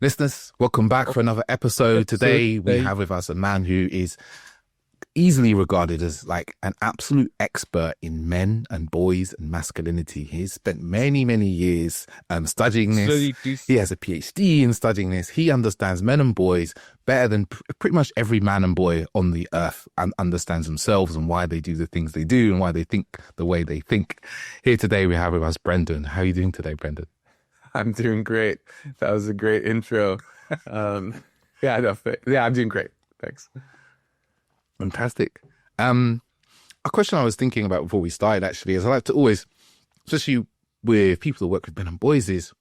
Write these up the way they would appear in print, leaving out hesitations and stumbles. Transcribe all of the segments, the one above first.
Listeners, welcome back for another episode. Today we have with us a man who is easily regarded as like an absolute expert in men and boys and masculinity. He's spent many, many years studying this. He has a Ph.D. in studying this. He understands men and boys better than pretty much every man and boy on the earth, and understands themselves and why they do the things they do and why they think the way they think. Here today we have with us Brendan. How are you doing today, Brendan? I'm doing great. That was a great intro. I'm doing great. Thanks. Fantastic. A question I was thinking about before we started actually is I like to always, especially with people that work with men and boys, is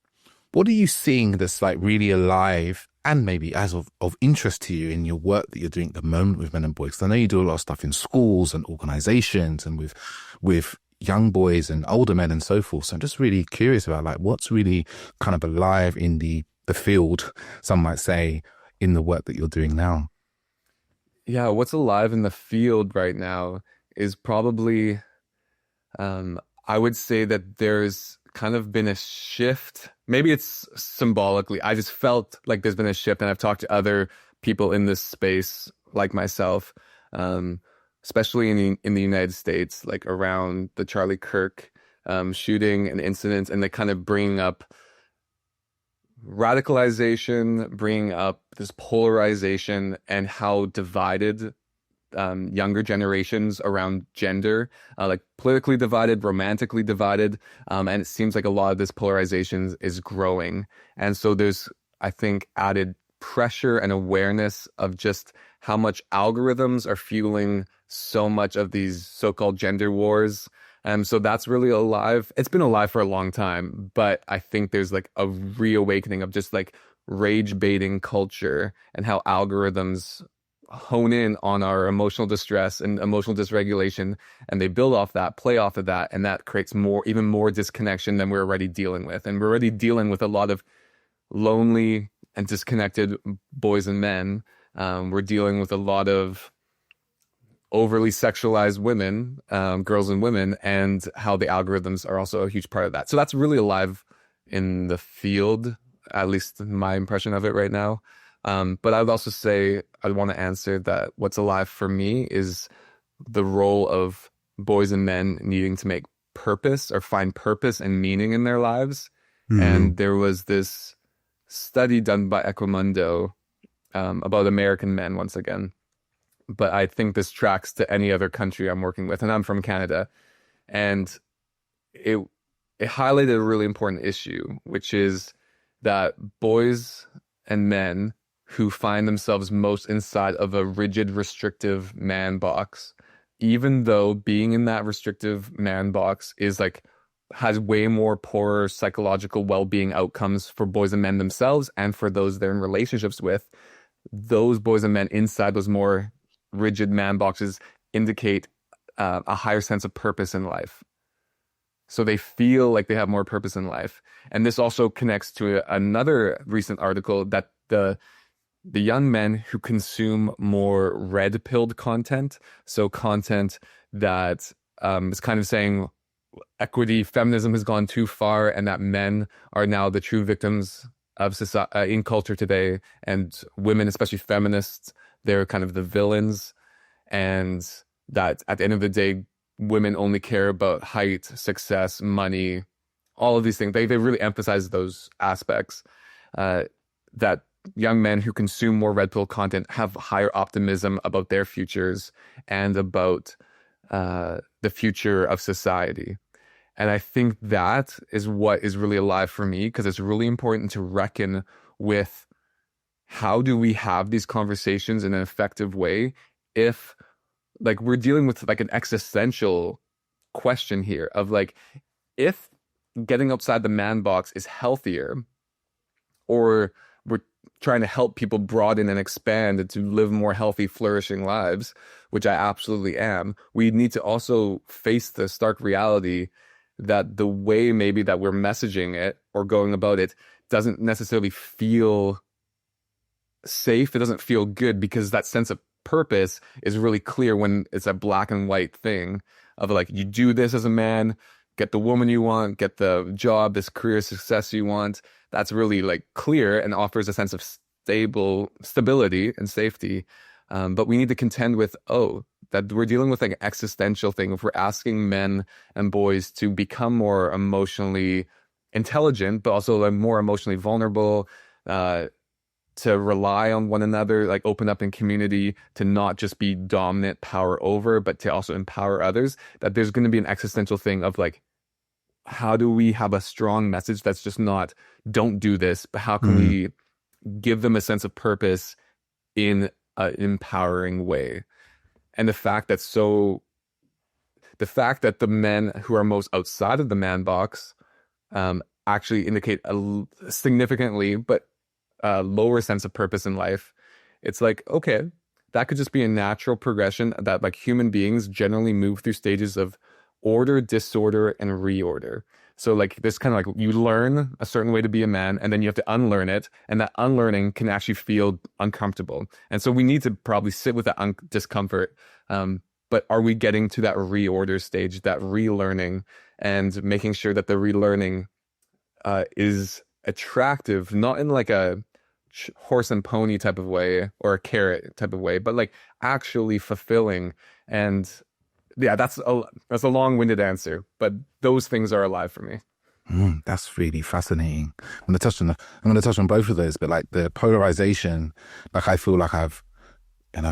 what are you seeing that's like really alive and maybe as of interest to you in your work that you're doing at the moment with men and boys? 'Cause I know you do a lot of stuff in schools and organizations and with young boys and older men and so forth. So I'm just really curious about like what's really kind of alive in the field, some might say, in the work that you're doing now. Yeah, what's alive in the field right now is probably, I would say that there's kind of been a shift. Maybe it's symbolically. I just felt like there's been a shift, and I've talked to other people in this space like myself, especially in the United States, like around the Charlie Kirk shooting and incidents, and they kind of bring up radicalization, bring up this polarization and how divided younger generations around gender, like politically divided, romantically divided, and it seems like a lot of this polarization is growing. And so there's, I think, added pressure and awareness of just how much algorithms are fueling so much of these so-called gender wars. So that's really alive. It's been alive for a long time, but I think there's like a reawakening of just like rage baiting culture and how algorithms hone in on our emotional distress and emotional dysregulation, and they build off that, play off of that, and that creates even more disconnection than we're already dealing with. And we're already dealing with a lot of lonely and disconnected boys and men. We're dealing with a lot of overly sexualized women, girls and women, and how the algorithms are also a huge part of that. So that's really alive in the field, at least my impression of it right now. But I would also say, I want to answer that what's alive for me is the role of boys and men needing to make purpose or find purpose and meaning in their lives. Mm-hmm. And there was this study done by Equimundo about American men once again. But I think this tracks to any other country I'm working with, and I'm from Canada. And it highlighted a really important issue, which is that boys and men who find themselves most inside of a rigid, restrictive man box, even though being in that restrictive man box is like has way more poorer psychological well-being outcomes for boys and men themselves and for those they're in relationships with, those boys and men inside those more rigid man boxes indicate a higher sense of purpose in life. So they feel like they have more purpose in life. And this also connects to another recent article that the young men who consume more red-pilled content, so content that is kind of saying equity, feminism has gone too far, and that men are now the true victims of society in culture today, and women, especially feminists, they're kind of the villains, and that at the end of the day, women only care about height, success, money, all of these things. They really emphasize those aspects, that young men who consume more red pill content have higher optimism about their futures and about the future of society. And I think that is what is really alive for me, because it's really important to reckon with how do we have these conversations in an effective way if like we're dealing with like an existential question here of like, if getting outside the man box is healthier, or we're trying to help people broaden and expand and to live more healthy, flourishing lives, which I absolutely am, we need to also face the stark reality that the way maybe that we're messaging it or going about it doesn't necessarily feel safe. It doesn't feel good, because that sense of purpose is really clear when it's a black and white thing of like, you do this as a man, get the woman you want, get the job, this career success you want. that's really like clear and offers a sense of stability and safety. But we need to contend with, that we're dealing with like an existential thing. If we're asking men and boys to become more emotionally intelligent, but also like more emotionally vulnerable, to rely on one another, like open up in community, to not just be dominant power over, but to also empower others, that there's going to be an existential thing of like, how do we have a strong message that's just not, don't do this, but how can we give them a sense of purpose in an empowering way? And the fact that the men who are most outside of the man box actually indicate a significantly but lower sense of purpose in life. It's like, okay, that could just be a natural progression that like human beings generally move through stages of order, disorder, and reorder. So like this kind of like you learn a certain way to be a man and then you have to unlearn it. And that unlearning can actually feel uncomfortable. And so we need to probably sit with that discomfort. But are we getting to that reorder stage, that relearning, and making sure that the relearning is attractive, not in like a horse and pony type of way or a carrot type of way, but like actually fulfilling. And yeah, that's a long-winded answer, but those things are alive for me. That's really fascinating. I'm going to touch on both of those, but like the polarization, like I feel like I've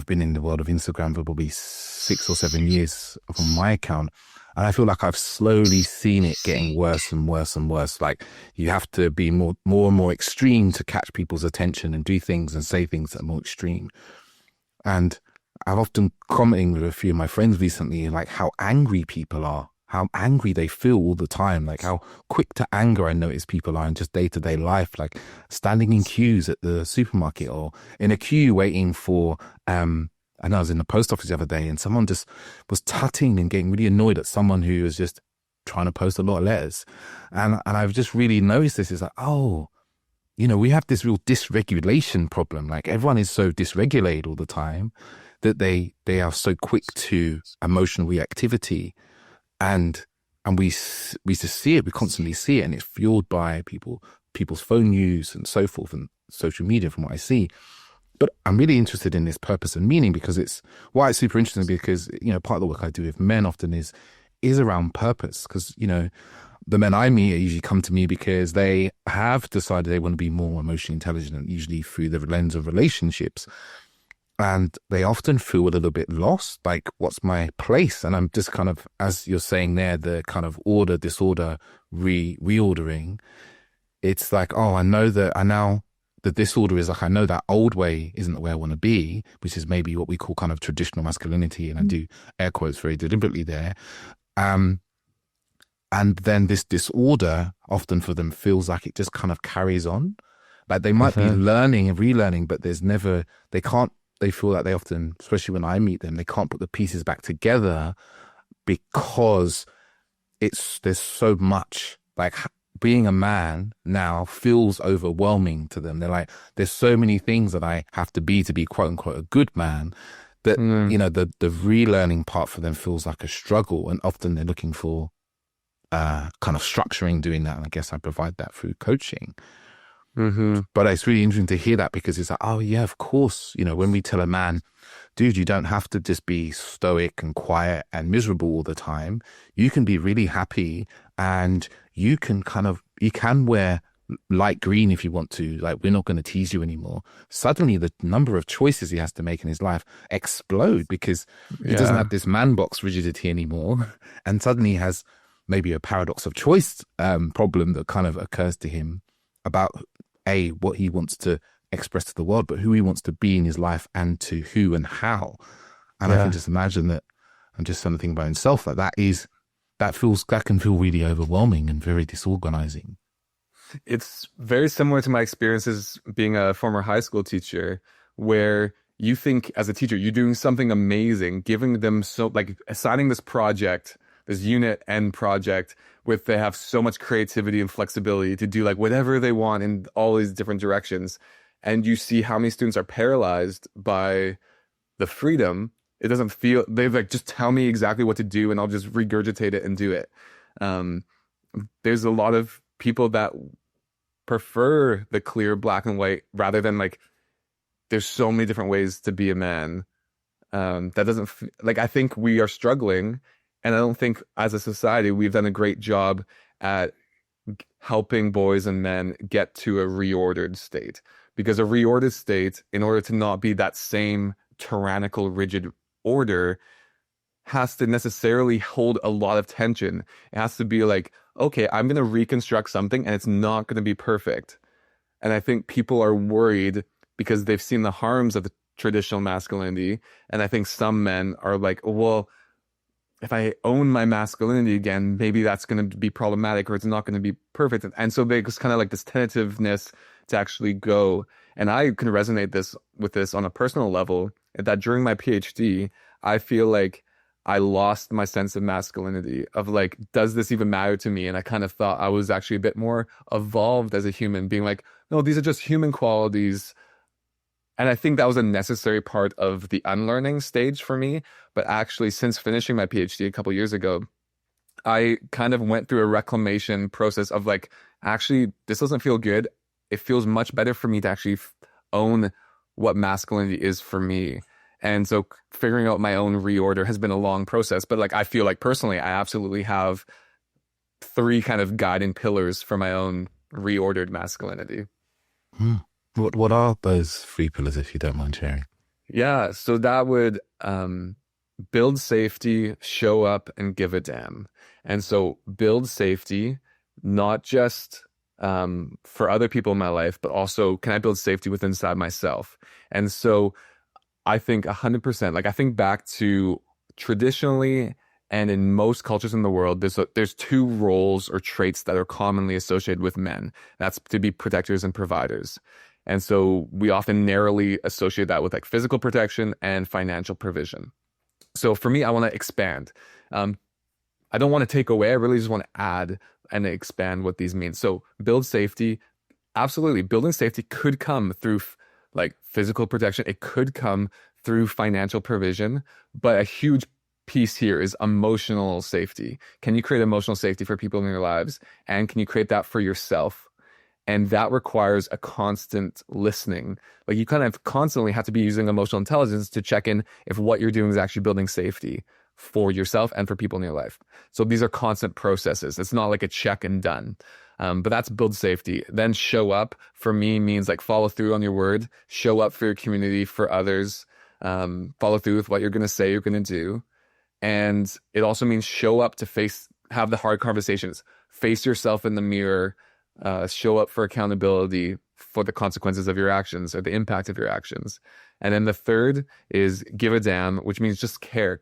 been in the world of Instagram for probably 6 or 7 years on my account. And I feel like I've slowly seen it getting worse and worse and worse. Like you have to be more and more extreme to catch people's attention and do things and say things that are more extreme. And I've often commenting with a few of my friends recently, like how angry people are, how angry they feel all the time, like how quick to anger I notice people are in just day-to-day life, like standing in queues at the supermarket or in a queue waiting for, I know I was in the post office the other day and someone just was tutting and getting really annoyed at someone who was just trying to post a lot of letters. And I've just really noticed this is like, we have this real dysregulation problem. Like everyone is so dysregulated all the time that they are so quick to emotional reactivity. And we just see it, we constantly see it, and it's fueled by people's phone use and so forth and social media from what I see. But I'm really interested in this purpose and meaning because it's super interesting because, part of the work I do with men often is around purpose. Because, the men I meet usually come to me because they have decided they want to be more emotionally intelligent, usually through the lens of relationships. And they often feel a little bit lost, like, what's my place? And I'm just kind of, as you're saying there, the kind of order, disorder, reordering. It's like, I know that the disorder is like, I know that old way isn't the way I want to be, which is maybe what we call kind of traditional masculinity. And I do air quotes very deliberately there. And then this disorder often for them feels like it just kind of carries on. Like they might be learning and relearning, but they feel like they often, especially when I meet them, they can't put the pieces back together because there's so much, like being a man now feels overwhelming to them. They're like, there's so many things that I have to be quote unquote a good man that, the relearning part for them feels like a struggle. And often they're looking for kind of structuring doing that. And I guess I provide that through coaching. But it's really interesting to hear that because it's like, oh yeah, of course, when we tell a man, dude, you don't have to just be stoic and quiet and miserable all the time. You can be really happy and you can wear light green if you want to. Like, we're not going to tease you anymore. Suddenly the number of choices he has to make in his life explode because he doesn't have this man box rigidity anymore. And suddenly he has maybe a paradox of choice problem that kind of occurs to him about what he wants to express to the world, but who he wants to be in his life and to who and how. And I can just imagine that I'm just trying to think about himself that can feel really overwhelming and very disorganizing. It's very similar to my experiences being a former high school teacher, where you think as a teacher, you're doing something amazing, giving them assigning this project, this unit end project they have so much creativity and flexibility to do like whatever they want in all these different directions. And you see how many students are paralyzed by the freedom. It doesn't feel, they've like, just tell me exactly what to do and I'll just regurgitate it and do it. There's a lot of people that prefer the clear black and white rather than like there's so many different ways to be a man. That doesn't like, I think we are struggling, and I don't think as a society we've done a great job at helping boys and men get to a reordered state, because a reordered state, in order to not be that same tyrannical rigid order, has to necessarily hold a lot of tension. It has to be like, okay, I'm going to reconstruct something and it's not going to be perfect. And I think people are worried because they've seen the harms of the traditional masculinity. And I think some men are like, well, if I own my masculinity again, maybe that's going to be problematic, or it's not going to be perfect. And so there's kind of like this tentativeness to actually go. And I can resonate with this on a personal level, that during my PhD, I feel like I lost my sense of masculinity, of like, does this even matter to me? And I kind of thought I was actually a bit more evolved as a human, being like, no, these are just human qualities. And I think that was a necessary part of the unlearning stage for me. But actually, since finishing my PhD a couple years ago, I kind of went through a reclamation process of like, actually, this doesn't feel good. It feels much better for me to actually own what masculinity is for me. And so figuring out my own reorder has been a long process. But like, I feel like personally, I absolutely have 3 kind of guiding pillars for my own reordered masculinity. What are those 3 pillars, if you don't mind sharing? Yeah, so that would build safety, show up, and give a damn. And so build safety, not just for other people in my life, but also, can I build safety within inside myself? And so I think 100%, like I think back to traditionally and in most cultures in the world, there's 2 roles or traits that are commonly associated with men. That's to be protectors and providers. And so we often narrowly associate that with like physical protection and financial provision. So for me, I want to expand. I don't want to take away. I really just want to add and expand what these mean. So build safety. Absolutely. Building safety could come through like physical protection. It could come through financial provision, but a huge piece here is emotional safety. Can you create emotional safety for people in your lives? And can you create that for yourself? And that requires a constant listening. Like you kind of constantly have to be using emotional intelligence to check in if what you're doing is actually building safety for yourself and for people in your life. So these are constant processes. It's not like a check and done. But that's build safety. Then show up for me means like follow through on your word, show up for your community, for others, follow through with what you're going to say you're going to do. And it also means show up to have the hard conversations, face yourself in the mirror, show up for accountability for the consequences of your actions or the impact of your actions. And then the third is give a damn, which means just care.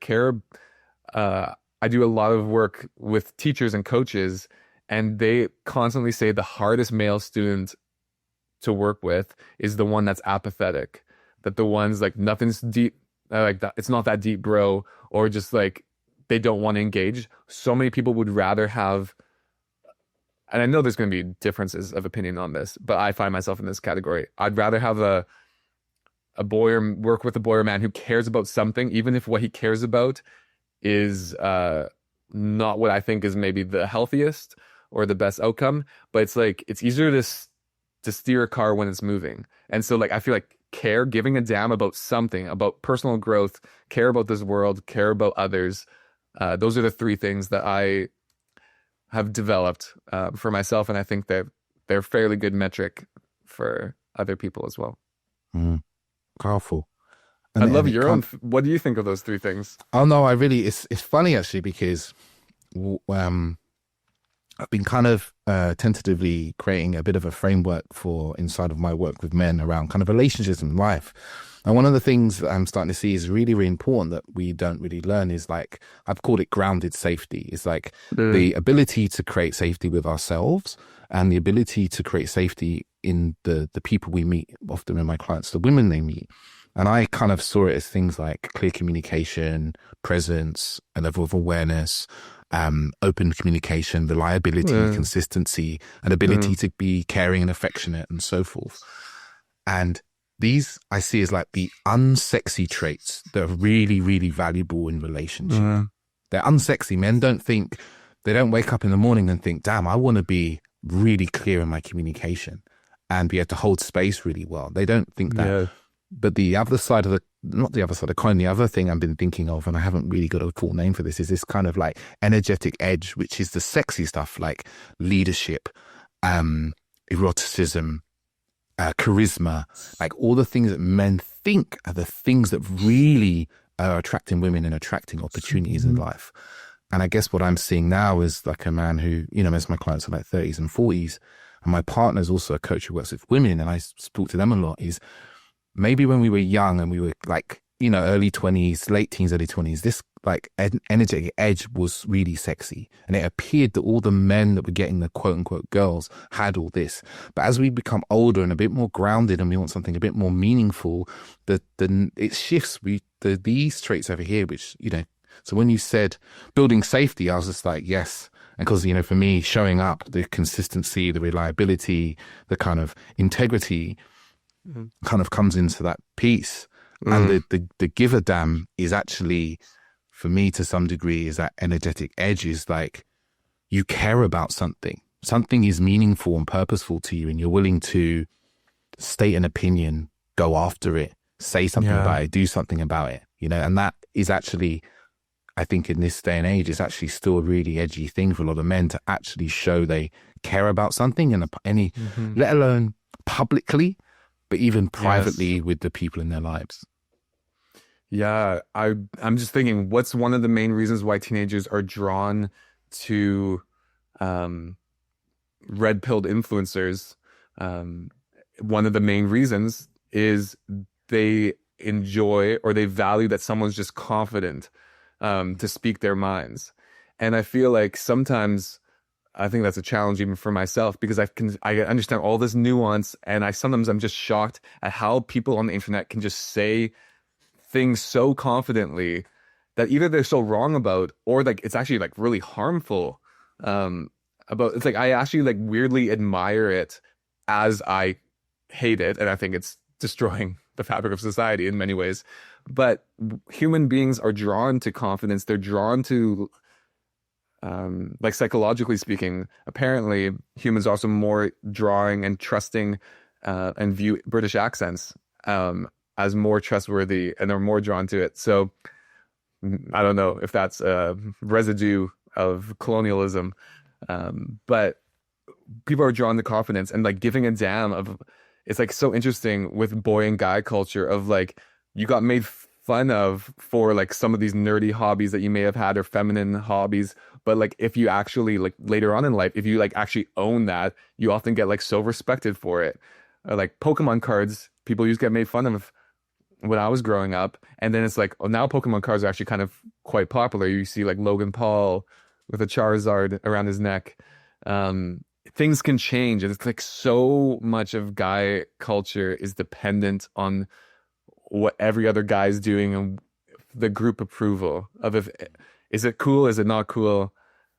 I do a lot of work with teachers and coaches, and they constantly say the hardest male student to work with is the one that's apathetic, that the ones like nothing's deep, like that, it's not that deep, bro, or just like they don't want to engage. So many people would rather have, and I know there's going to be differences of opinion on this, but I find myself in this category. I'd rather have a boy or work with a boy or man who cares about something, even if what he cares about is not what I think is maybe the healthiest or the best outcome, but it's like, it's easier to steer a car when it's moving. And so like, I feel like giving a damn about something, about personal growth, care about this world, care about others. Those are the 3 things that I have developed for myself. And I think they're fairly good metric for other people as well. Powerful. I love your own. What do you think of those 3 things? Oh no, it's funny actually, because I've been kind of tentatively creating a bit of a framework for inside of my work with men around kind of relationships in life. And one of the things that I'm starting to see is really, really important that we don't really learn is like, I've called it grounded safety. It's like the ability to create safety with ourselves and the ability to create safety in the people we meet, often in my clients, the women they meet. And I kind of saw it as things like clear communication, presence, a level of awareness, open communication, reliability, consistency, and ability to be caring and affectionate and so forth. And these I see as like the unsexy traits that are really, really valuable in relationship. They're unsexy. Men don't wake up in the morning and think, damn, I want to be really clear in my communication and be able to hold space really well. They don't think that. Yeah. But the other side of not the other side of the coin, the other thing I've been thinking of, and I haven't really got a full name for this, is this kind of like energetic edge, which is the sexy stuff like leadership, eroticism, charisma, like all the things that men think are the things that really are attracting women and attracting opportunities in life. And I guess what I'm seeing now is like a man who, most of my clients are like 30s and 40s. And my partner's also a coach who works with women, and I speak to them a lot, is maybe when we were young and we were like, early 20s, late teens, early 20s, this like energetic edge was really sexy. And it appeared that all the men that were getting the quote unquote girls had all this. But as we become older and a bit more grounded and we want something a bit more meaningful, it shifts. These traits over here, which, so when you said building safety, I was just like, yes. And because, for me, showing up, the consistency, the reliability, the kind of integrity kind of comes into that piece. And the give a damn is actually, for me to some degree, is that energetic edge is like you care about something. Something is meaningful and purposeful to you and you're willing to state an opinion, go after it, say something about it, do something about it, and that is actually, I think in this day and age, it's actually still a really edgy thing for a lot of men to actually show they care about something and let alone publicly, but even privately with the people in their lives. Yeah, I'm just thinking, what's one of the main reasons why teenagers are drawn to red-pilled influencers? One of the main reasons is they enjoy or they value that someone's just confident to speak their minds. And I feel like sometimes I think that's a challenge even for myself, because I understand all this nuance, and sometimes I'm just shocked at how people on the internet can just say things so confidently that either they're so wrong about, or like it's actually like really harmful about. It's like I actually like weirdly admire it as I hate it, and I think it's destroying the fabric of society in many ways. But human beings are drawn to confidence. They're drawn to like psychologically speaking, apparently humans are also more drawing and trusting and view British accents as more trustworthy, and they're more drawn to it. So I don't know if that's a residue of colonialism, but people are drawn to confidence and like giving a damn of. It's like so interesting with boy and guy culture of like you got made fun of for like some of these nerdy hobbies that you may have had, or feminine hobbies. But like if you actually like later on in life, if you like actually own that, you often get like so respected for it. Like Pokemon cards, people used to get made fun of when I was growing up. And then it's like, oh, now Pokemon cards are actually kind of quite popular. You see like Logan Paul with a Charizard around his neck. Things can change. And it's like so much of guy culture is dependent on what every other guy is doing and the group approval of is it cool, is it not cool?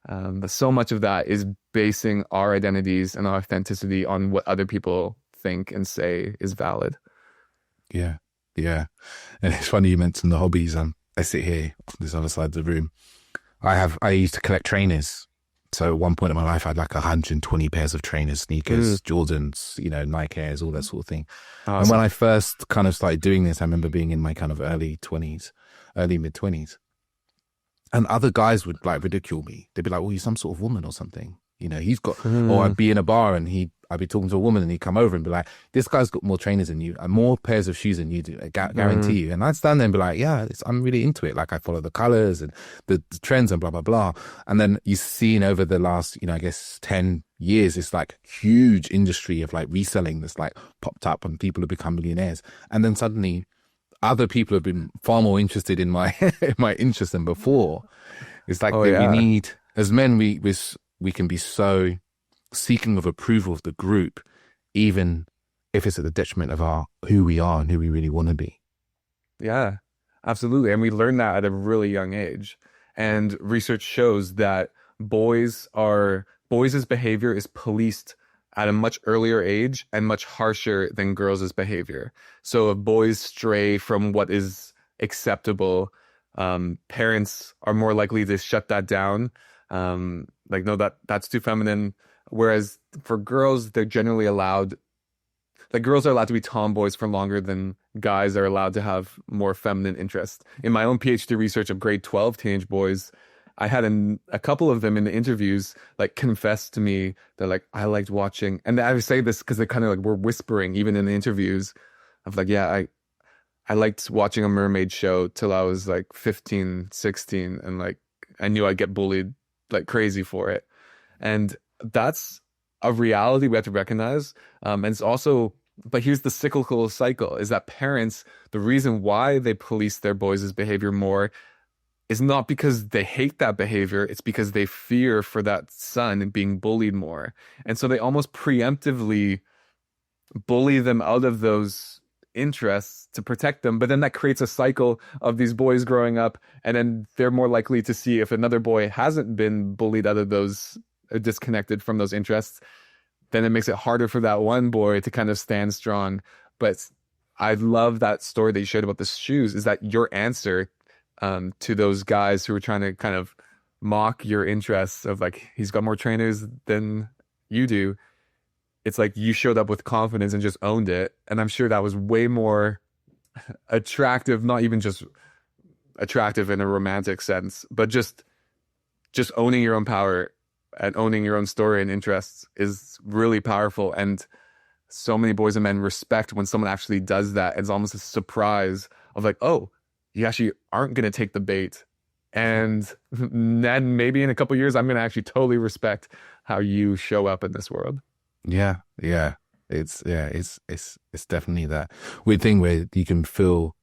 But so much of that is basing our identities and our authenticity on what other people think and say is valid. Yeah. And it's funny you mentioned the hobbies. I sit here on this other side of the room. I used to collect trainers. So at one point in my life, I had like 120 pairs of trainers, sneakers, Jordans, Nike Airs, all that sort of thing. Awesome. And when I first kind of started doing this, I remember being in my kind of early mid-20s. And other guys would like ridicule me. They'd be like, well, you're some sort of woman or something. He's got, or I'd be in a bar and I'd be talking to a woman and he'd come over and be like, this guy's got more trainers than you and more pairs of shoes than you do, I guarantee you. And I'd stand there and be like, yeah, I'm really into it. Like I follow the colors and the trends and blah, blah, blah. And then you've seen over the last, I guess 10 years, it's like huge industry of like reselling that's like popped up and people have become millionaires. And then suddenly other people have been far more interested in my, my interest than before. It's like we need, as men, we can be so seeking of approval of the group, even if it's at the detriment of who we are and who we really want to be. Yeah, absolutely. And we learn that at a really young age. And research shows that boys' behavior is policed at a much earlier age and much harsher than girls' behavior. So if boys stray from what is acceptable, parents are more likely to shut that down. Like, no, that's too feminine, Whereas for girls, they're generally allowed, like girls are allowed to be tomboys for longer than guys are allowed to have more feminine interests. In my own PhD research of grade 12 teenage boys, I had a couple of them in the interviews like confess to me that like I liked watching, and I say this because they kind of like were whispering even in the interviews of like, yeah, I liked watching a mermaid show till I was like 15, 16, and like I knew I'd get bullied like crazy for it. And that's a reality we have to recognize. And it's also, but here's the cyclical cycle, is that parents, the reason why they police their boys' behavior more is not because they hate that behavior, it's because they fear for that son being bullied more. And so they almost preemptively bully them out of those interests to protect them. But then that creates a cycle of these boys growing up, and then they're more likely to see if another boy hasn't been bullied out of those, disconnected from those interests, then it makes it harder for that one boy to kind of stand strong. But I love that story that you shared about the shoes, is that your answer to those guys who were trying to kind of mock your interests of like, he's got more trainers than you do. It's like you showed up with confidence and just owned it. And I'm sure that was way more attractive, not even just attractive in a romantic sense, but just owning your own power and owning your own story and interests is really powerful. And so many boys and men respect when someone actually does that. It's almost a surprise of like, oh, you actually aren't going to take the bait. And then maybe in a couple of years, I'm going to actually totally respect how you show up in this world. Yeah. It's definitely that weird thing where you can feel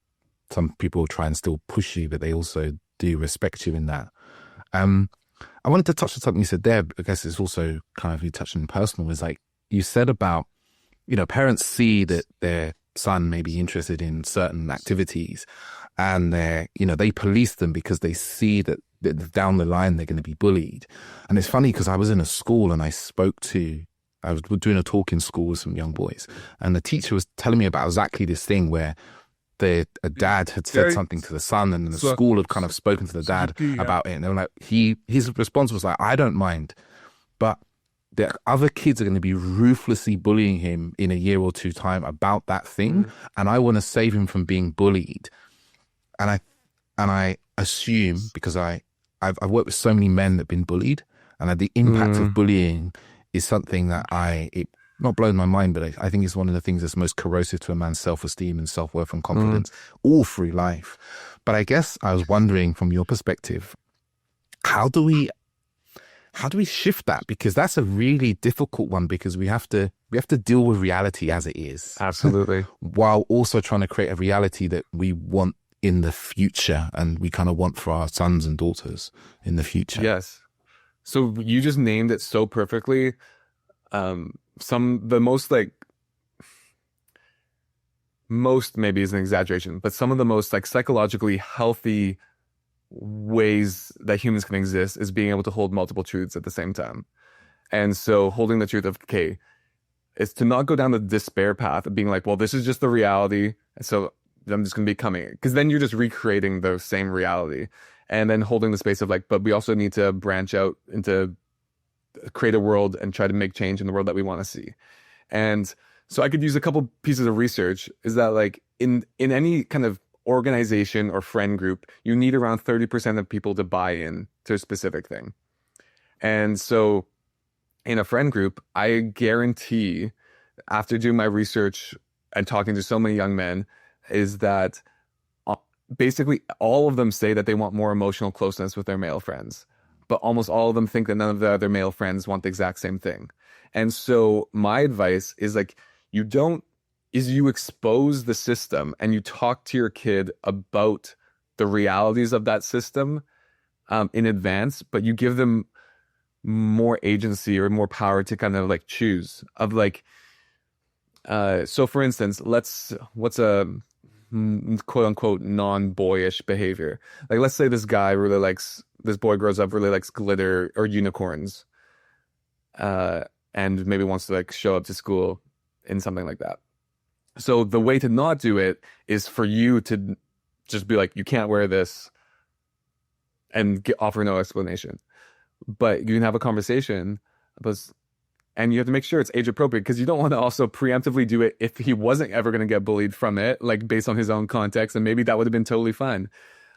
some people try and still push you, but they also do respect you in that. I wanted to touch on something you said there. I guess it's also kind of you touched on personal, is like you said about, parents see that their son may be interested in certain activities, and they police them because they see that down the line they're going to be bullied. And it's funny because I was in a school and I was doing a talk in school with some young boys, and the teacher was telling me about exactly this thing where a dad had said something to the son, and the school had kind of spoken to the dad about it, and they were like, his response was like, I don't mind, but the other kids are going to be ruthlessly bullying him in a year or two time about that thing, and I want to save him from being bullied. And I assume, because I've worked with so many men that have been bullied, and the impact of bullying is something that it not blown my mind, but I think it's one of the things that's most corrosive to a man's self-esteem and self-worth and confidence all through life. But I guess I was wondering, from your perspective, how do we shift that? Because that's a really difficult one, because we have to deal with reality as it is. Absolutely. While also trying to create a reality that we want in the future, and we kind of want for our sons and daughters in the future. Yes. So you just named it so perfectly. Most maybe is an exaggeration, but some of the most like psychologically healthy ways that humans can exist is being able to hold multiple truths at the same time. And so holding the truth of, okay, is to not go down the despair path of being like, well, this is just the reality, so I'm just going to be coming, because then you're just recreating the same reality. And then holding the space of like, but we also need to branch out into create a world and try to make change in the world that we want to see. And so I could use a couple pieces of research, is that like in any kind of organization or friend group, you need around 30% of people to buy in to a specific thing. And so in a friend group, I guarantee, after doing my research and talking to so many young men, is that basically all of them say that they want more emotional closeness with their male friends. But almost all of them think that none of the other male friends want the exact same thing. And so my advice is like, you expose the system and you talk to your kid about the realities of that system in advance, but you give them more agency or more power to kind of like choose of like, so for instance, what's a quote unquote non-boyish behavior? Like, let's say this boy grows up, really likes glitter or unicorns, and maybe wants to like show up to school in something like that. So the way to not do it is for you to just be like, you can't wear this, and offer no explanation. But you can have a conversation about, And you have to make sure it's age appropriate, because you don't want to also preemptively do it if he wasn't ever going to get bullied from it, like based on his own context, and maybe that would have been totally fine.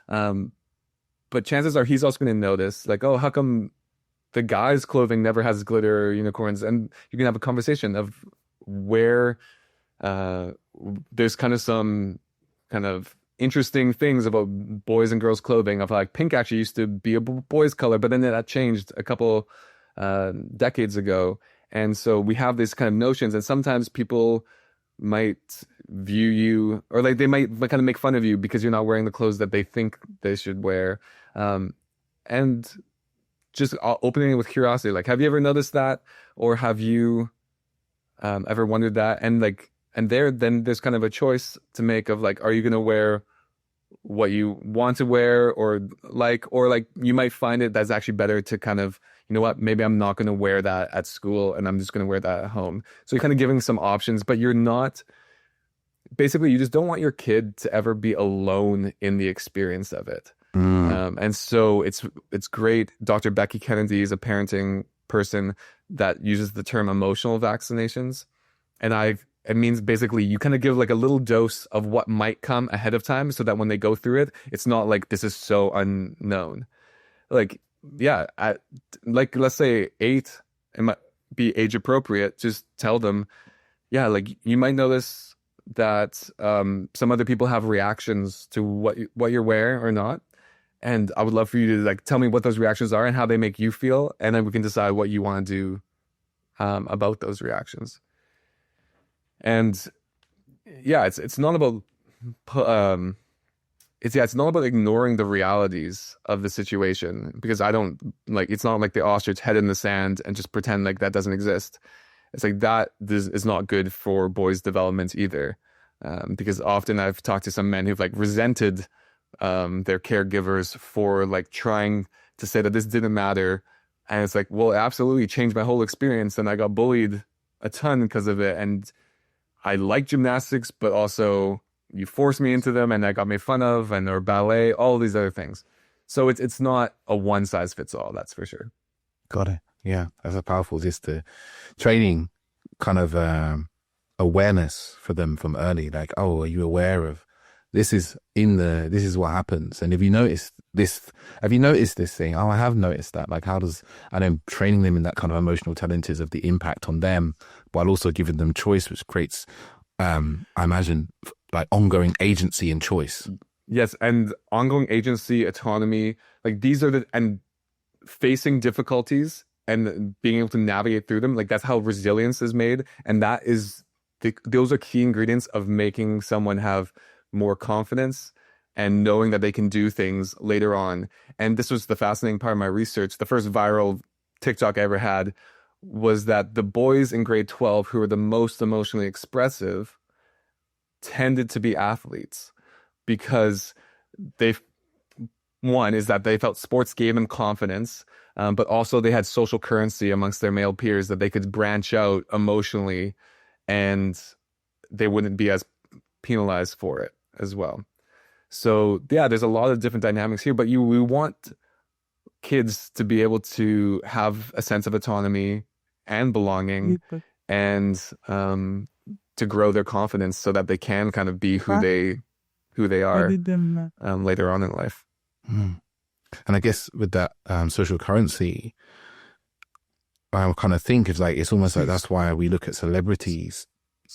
But chances are he's also going to notice, like, oh, how come the guy's clothing never has glitter or unicorns? And you can have a conversation of where there's kind of some kind of interesting things about boys and girls clothing, of like pink actually used to be a boy's color, but then that changed a couple decades ago. And so we have these kind of notions, and sometimes people might view you, or like they might kind of make fun of you because you're not wearing the clothes that they think they should wear. And just opening it with curiosity, like, have you ever noticed that? Or have you ever wondered that? And like, and then there's kind of a choice to make of like, are you going to wear what you want to wear, or like you might find it that's actually better to kind of, you know what, maybe I'm not going to wear that at school and I'm just going to wear that at home. So you're kind of giving some options, but you're not, basically you just don't want your kid to ever be alone in the experience of it. And so it's great. Dr. Becky Kennedy is a parenting person that uses the term emotional vaccinations. And it means basically you kind of give like a little dose of what might come ahead of time, so that when they go through it, it's not like this is so unknown. Like, yeah, like let's say 8, it might be age appropriate. Just tell them, yeah, like you might notice that some other people have reactions to what you're wearing or not. And I would love for you to like tell me what those reactions are and how they make you feel, and then we can decide what you want to do about those reactions. And yeah, it's not about it's not about ignoring the realities of the situation, because I don't like, it's not like the ostrich head in the sand and just pretend like that doesn't exist. It's like that is not good for boys' development either, because often I've talked to some men who've like resented their caregivers for like trying to say that this didn't matter, and it's like, well, it absolutely changed my whole experience, and I got bullied a ton because of it, and I like gymnastics, but also you forced me into them and I got made fun of, or ballet, all these other things. So it's not a one size fits all, that's for sure. Got it. Yeah, that's a powerful, just the training kind of awareness for them from early. Like, oh, are you aware of this is what happens? And have you noticed this thing? Oh, I have noticed that. Like, and then training them in that kind of emotional intelligence of the impact on them, while also giving them choice, which creates, I imagine, like ongoing agency and choice. Yes, and ongoing agency, autonomy, like these are and facing difficulties and being able to navigate through them. Like that's how resilience is made, and those are key ingredients of making someone have more confidence and knowing that they can do things later on. And this was the fascinating part of my research. The first viral TikTok I ever had was that the boys in grade 12 who were the most emotionally expressive tended to be athletes, because one is that they felt sports gave them confidence, but also they had social currency amongst their male peers, that they could branch out emotionally and they wouldn't be as penalized for it as well. So yeah, there's a lot of different dynamics here, but we want kids to be able to have a sense of autonomy and belonging, and to grow their confidence so that they can kind of be who they are later on in life. And I guess with that social currency, I kind of think it's like, it's almost like that's why we look at celebrities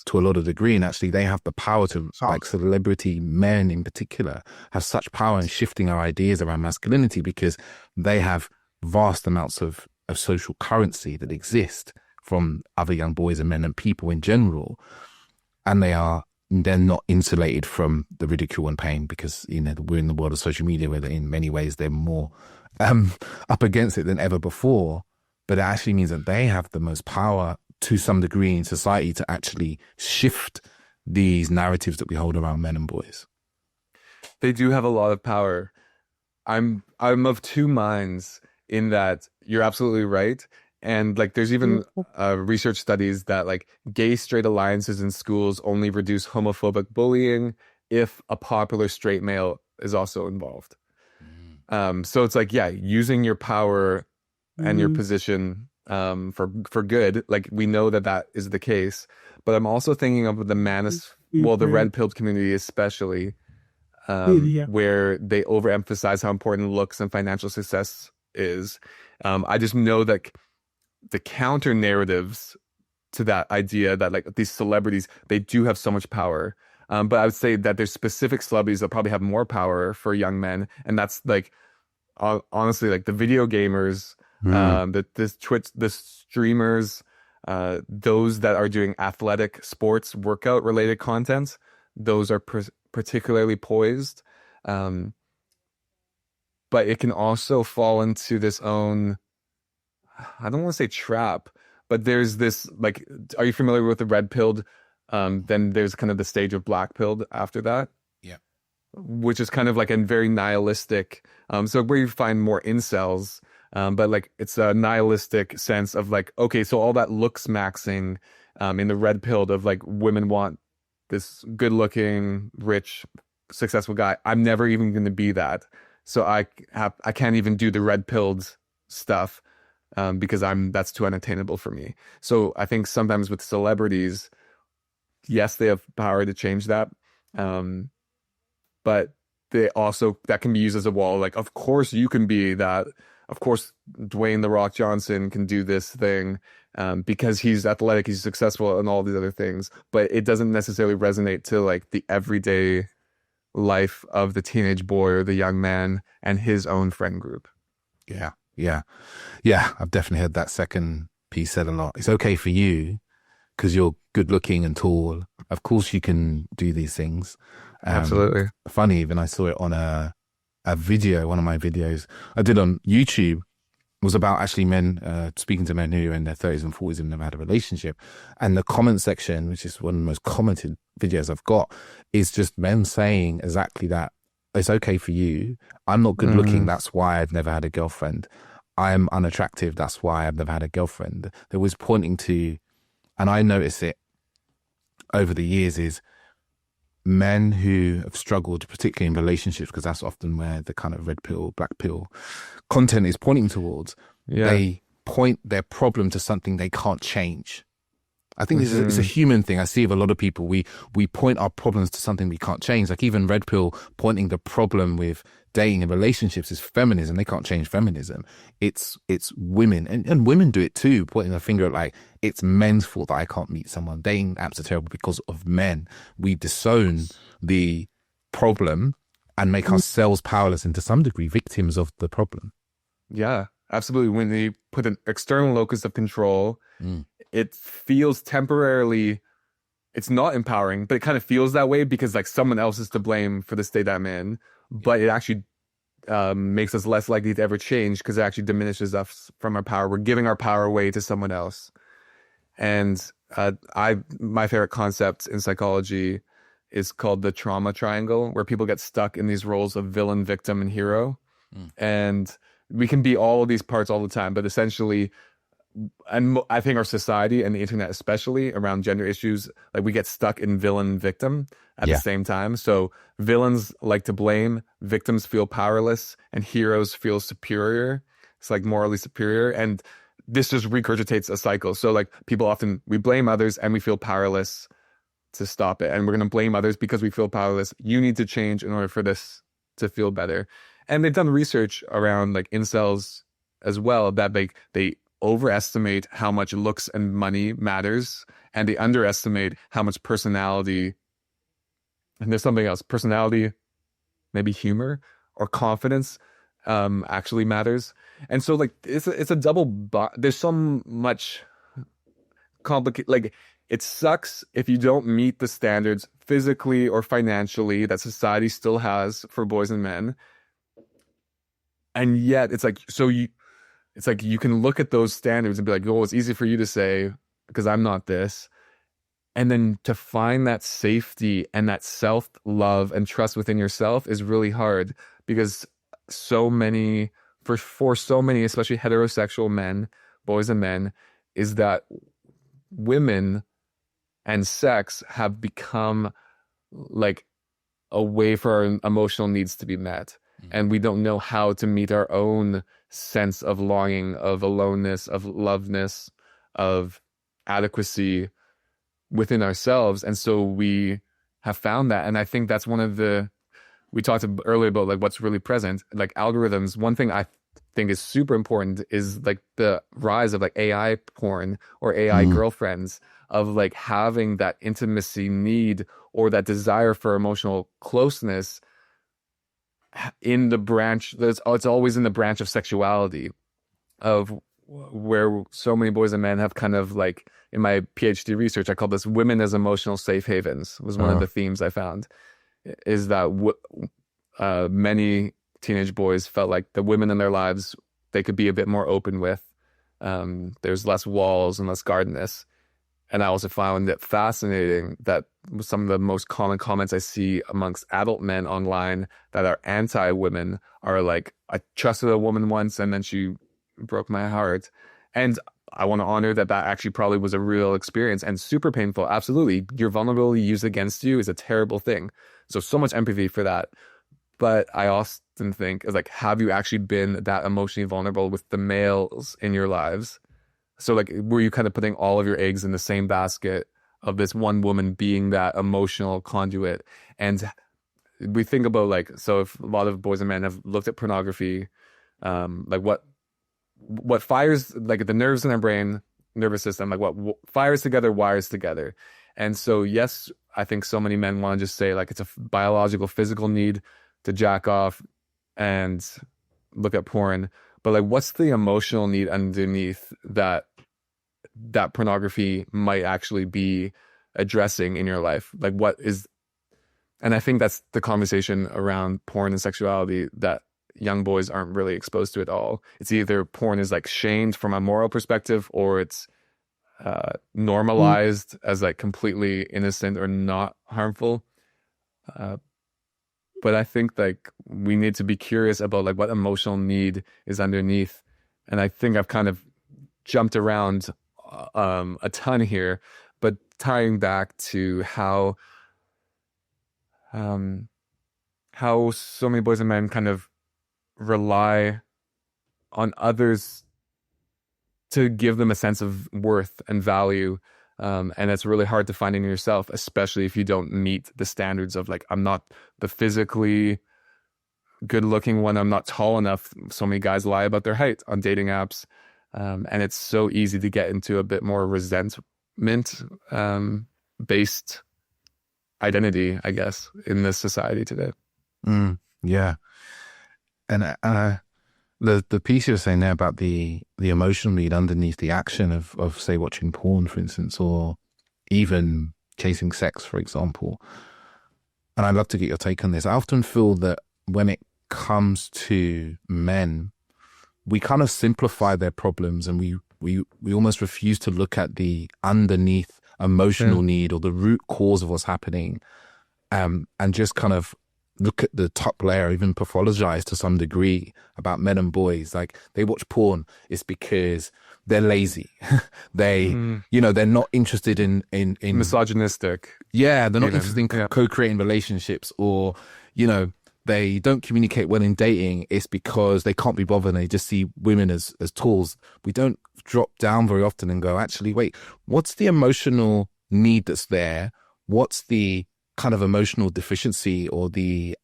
to a lot of degree, and actually they have the power to, like celebrity men in particular, have such power in shifting our ideas around masculinity, because they have vast amounts of social currency that exist from other young boys and men and people in general, and they're not insulated from the ridicule and pain, because we're in the world of social media where in many ways they're more up against it than ever before. But it actually means that they have the most power to some degree in society to actually shift these narratives that we hold around men and boys. They do have a lot of power. I'm of two minds in that you're absolutely right. And like there's even research studies that like gay straight alliances in schools only reduce homophobic bullying if a popular straight male is also involved. So it's like, yeah, using your power and your position for good. Like we know that is the case. But I'm also thinking of the red pilled community especially, Yeah. where they overemphasize how important looks and financial success is. I just know that the counter narratives to that idea that like these celebrities, they do have so much power. But I would say that there's specific celebrities that probably have more power for young men. And that's like, honestly, like the video gamers, the streamers, those that are doing athletic sports workout related content, those are particularly poised. But it can also fall into this own, I don't want to say trap, but there's this like, are you familiar with the red pilled? Then there's kind of the stage of black pilled after that. Yeah. Which is kind of like a very nihilistic, so where you find more incels, but like it's a nihilistic sense of like, okay, so all that looks maxing in the red pilled of like women want this good looking, rich, successful guy. I'm never even going to be that. So I can't even do the red pilled stuff because that's too unattainable for me. So I think sometimes with celebrities, yes, they have power to change that. But they also, that can be used as a wall. Like, of course you can be that. Of course, Dwayne "The Rock" Johnson can do this thing because he's athletic, he's successful, and all these other things. But it doesn't necessarily resonate to like the everyday life of the teenage boy or the young man and his own friend group. Yeah. I've definitely heard that second piece said a lot. It's okay for you because you're good looking and tall. Of course you can do these things. Absolutely. Funny, even I saw it on a video, one of my videos I did on YouTube was about actually men, speaking to men who are in their 30s and 40s and never had a relationship. And the comment section, which is one of the most commented videos I've got, is just men saying exactly that. It's okay for you. I'm not good looking. That's why I've never had a girlfriend. I'm unattractive. That's why I've never had a girlfriend. There was pointing to, and I notice it over the years, is men who have struggled, particularly in relationships, because that's often where the kind of red pill, black pill content is pointing towards. Yeah. They point their problem to something they can't change. I think this is it's a human thing. I see with a lot of people, we point our problems to something we can't change. Like even red pill pointing the problem with dating and relationships is feminism. They can't change feminism. It's women, and women do it too, pointing a finger at like, it's men's fault that I can't meet someone. Dating apps are terrible because of men. We disown the problem and make ourselves powerless and to some degree victims of the problem. Yeah, absolutely. When they put an external locus of control, it feels temporarily, it's not empowering, but it kind of feels that way because like someone else is to blame for the state I'm in. But it actually makes us less likely to ever change because it actually diminishes us from our power. We're giving our power away to someone else. And my favorite concept in psychology is called the trauma triangle, where people get stuck in these roles of villain, victim, and hero. And we can be all of these parts all the time, but essentially, and I think our society and the internet especially around gender issues, like we get stuck in villain victim at the same time. So villains like to blame, victims feel powerless, and heroes feel superior. It's like morally superior. And this just regurgitates a cycle. So like people often, we blame others and we feel powerless to stop it. And we're going to blame others because we feel powerless. You need to change in order for this to feel better. And they've done research around like incels as well, that they overestimate how much looks and money matters, and they underestimate how much personality, and there's something else, personality, maybe humor or confidence actually matters. And so like it's a double there's so much complicated, like it sucks if you don't meet the standards physically or financially that society still has for boys and men. And yet it's like, it's like you can look at those standards and be like, oh, it's easy for you to say because I'm not this. And then to find that safety and that self-love and trust within yourself is really hard because so many, for so many, especially heterosexual men, boys and men, is that women and sex have become like a way for our emotional needs to be met. and we don't know how to meet our own sense of longing, of aloneness, of loveness, of adequacy within ourselves. And so we have found that. And I think that's one of the, we talked earlier about like what's really present, like algorithms. One thing I think is super important is like the rise of like AI porn or AI girlfriends, of like having that intimacy need or that desire for emotional closeness in the branch. It's always in the branch of sexuality, of where so many boys and men have kind of like, in my PhD research, I call this women as emotional safe havens, was one of the themes I found, is that many teenage boys felt like the women in their lives, they could be a bit more open with. There's less walls and less guardedness. And I also found it fascinating that some of the most common comments I see amongst adult men online that are anti-women are like, I trusted a woman once and then she broke my heart. And I want to honor that actually probably was a real experience and super painful. Absolutely. Your vulnerability used against you is a terrible thing. So much empathy for that. But I often think, like, have you actually been that emotionally vulnerable with the males in your lives? So like, were you kind of putting all of your eggs in the same basket of this one woman being that emotional conduit? And we think about like, so if a lot of boys and men have looked at pornography, like what fires like the nerves in our brain, nervous system, like what fires together wires together. And so yes, I think so many men want to just say like it's a biological, physical need to jack off and look at porn. But like, what's the emotional need underneath that pornography might actually be addressing in your life? Like, what is, and I think that's the conversation around porn and sexuality that young boys aren't really exposed to at all. It's either porn is like shamed from a moral perspective, or it's normalized as like completely innocent or not harmful. But I think like we need to be curious about like what emotional need is underneath. And I think I've kind of jumped around a ton here, but tying back to how so many boys and men kind of rely on others to give them a sense of worth and value. And it's really hard to find in yourself, especially if you don't meet the standards of like, I'm not the physically good looking one, I'm not tall enough. So many guys lie about their height on dating apps. And it's so easy to get into a bit more resentment based identity, I guess, in this society today. Yeah. And the piece you were saying there about the emotional need underneath the action of say watching porn, for instance, or even chasing sex, for example. And I'd love to get your take on this. I often feel that when it comes to men, we kind of simplify their problems, and we almost refuse to look at the underneath emotional need or the root cause of what's happening, and just kind of look at the top layer, even pathologize to some degree about men and boys. Like, they watch porn, it's because they're lazy. They, they're not interested in misogynistic. Yeah, they're not interested in co-creating relationships, or, they don't communicate well in dating. It's because they can't be bothered and they just see women as tools. We don't drop down very often and go, actually, wait, what's the emotional need that's there? What's the kind of emotional deficiency or the